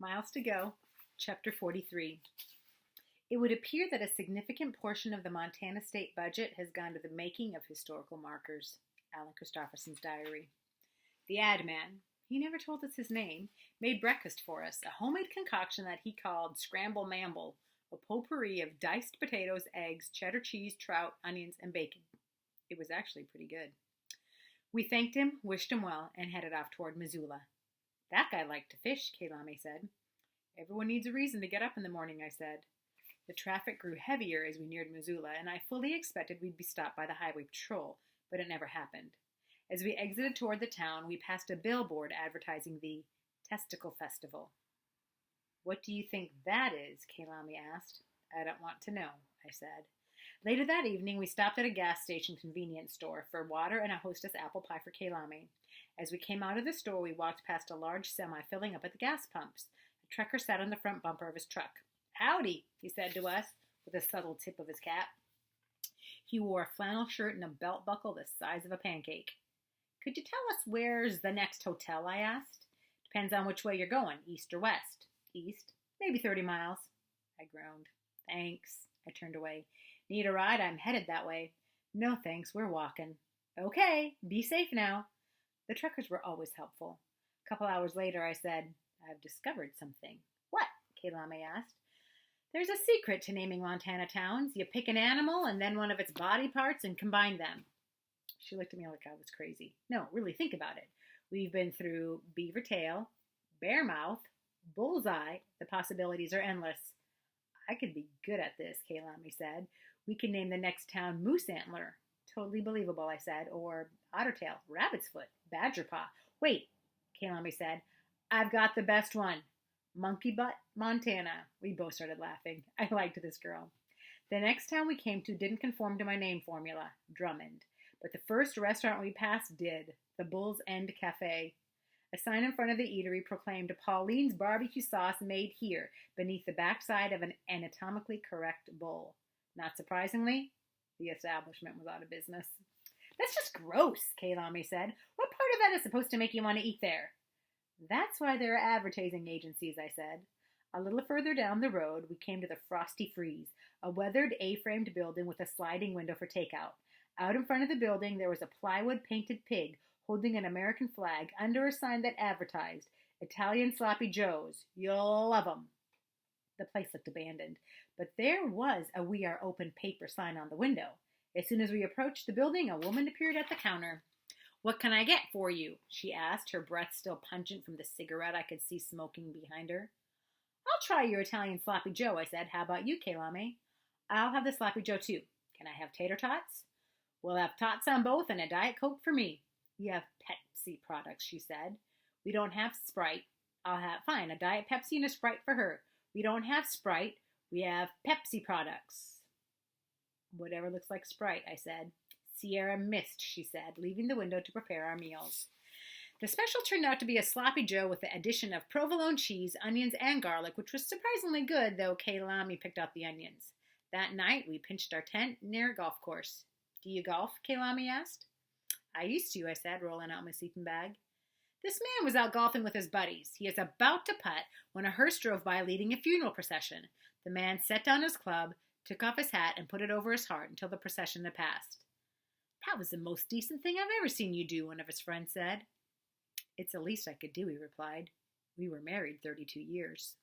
Miles to go. Chapter 43. It would appear that a significant portion of the Montana state budget has gone to the making of historical markers. Alan Christopherson's diary. The ad man, he never told us his name, made breakfast for us, a homemade concoction that he called Scramble Mamble, a potpourri of diced potatoes, eggs, cheddar cheese, trout, onions, and bacon. It was actually pretty good. We thanked him, wished him well, and headed off toward Missoula. That guy liked to fish, Kaylame said. Everyone needs a reason to get up in the morning, I said. The traffic grew heavier as we neared Missoula, and I fully expected we'd be stopped by the highway patrol, but it never happened. As we exited toward the town, we passed a billboard advertising the Testicle Festival. What do you think that is? Kaylami asked. I don't want to know, I said. Later that evening, we stopped at a gas station convenience store for water and a Hostess apple pie for Kaylami. As we came out of the store, we walked past a large semi filling up at the gas pumps. A trucker sat on the front bumper of his truck. Howdy, he said to us, with a subtle tip of his cap. He wore a flannel shirt and a belt buckle the size of a pancake. Could you tell us where's the next hotel, I asked. Depends on which way you're going, east or west. East, maybe 30 miles. I groaned. Thanks. I turned away. Need a ride? I'm headed that way. No thanks, we're walking. Okay, be safe now. The truckers were always helpful. A couple hours later, I said, I've discovered something. What? Kaylame asked. There's a secret to naming Montana towns. You pick an animal and then one of its body parts and combine them. She looked at me like I was crazy. No, really, think about it. We've been through beaver tail, bear mouth, bullseye. The possibilities are endless. I could be good at this, Kaylami said. We can name the next town Moose Antler. Totally believable, I said. Or Ottertail, Rabbit's Foot, Badger Paw. Wait, Kaylami said. I've got the best one. Monkey Butt, Montana. We both started laughing. I liked this girl. The next town we came to didn't conform to my name formula, Drummond. But the first restaurant we passed did, the Bull's End Cafe. A sign in front of the eatery proclaimed Pauline's barbecue sauce made here, beneath the backside of an anatomically correct bull. Not surprisingly, the establishment was out of business. That's just gross, Kaylami said. What part of that is supposed to make you want to eat there? That's why there are advertising agencies, I said. A little further down the road, we came to the Frosty Freeze, a weathered A-framed building with a sliding window for takeout. Out in front of the building, there was a plywood-painted pig holding an American flag under a sign that advertised, Italian Sloppy Joes. You'll love 'em. The place looked abandoned, but there was a We Are Open paper sign on the window. As soon as we approached the building, a woman appeared at the counter. What can I get for you? She asked, her breath still pungent from the cigarette I could see smoking behind her. I'll try your Italian Sloppy Joe, I said. How about you, Kaylame? I'll have the Sloppy Joe, too. Can I have tater tots? We'll have tots on both and a Diet Coke for me. We have Pepsi products, she said. We don't have Sprite. I'll have, fine, a Diet Pepsi and a Sprite for her. We don't have Sprite. We have Pepsi products. Whatever looks like Sprite, I said. Sierra Mist, she said, leaving the window to prepare our meals. The special turned out to be a Sloppy Joe with the addition of provolone cheese, onions, and garlic, which was surprisingly good, though Kaylami picked out the onions. That night, we pitched our tent near a golf course. Do you golf? Kaylami asked. I used to, I said, rolling out my sleeping bag. This man was out golfing with his buddies. He is about to putt when a hearse drove by leading a funeral procession. The man set down his club, took off his hat, and put it over his heart until the procession had passed. That was the most decent thing I've ever seen you do, one of his friends said. It's the least I could do, he replied. We were married 32 years.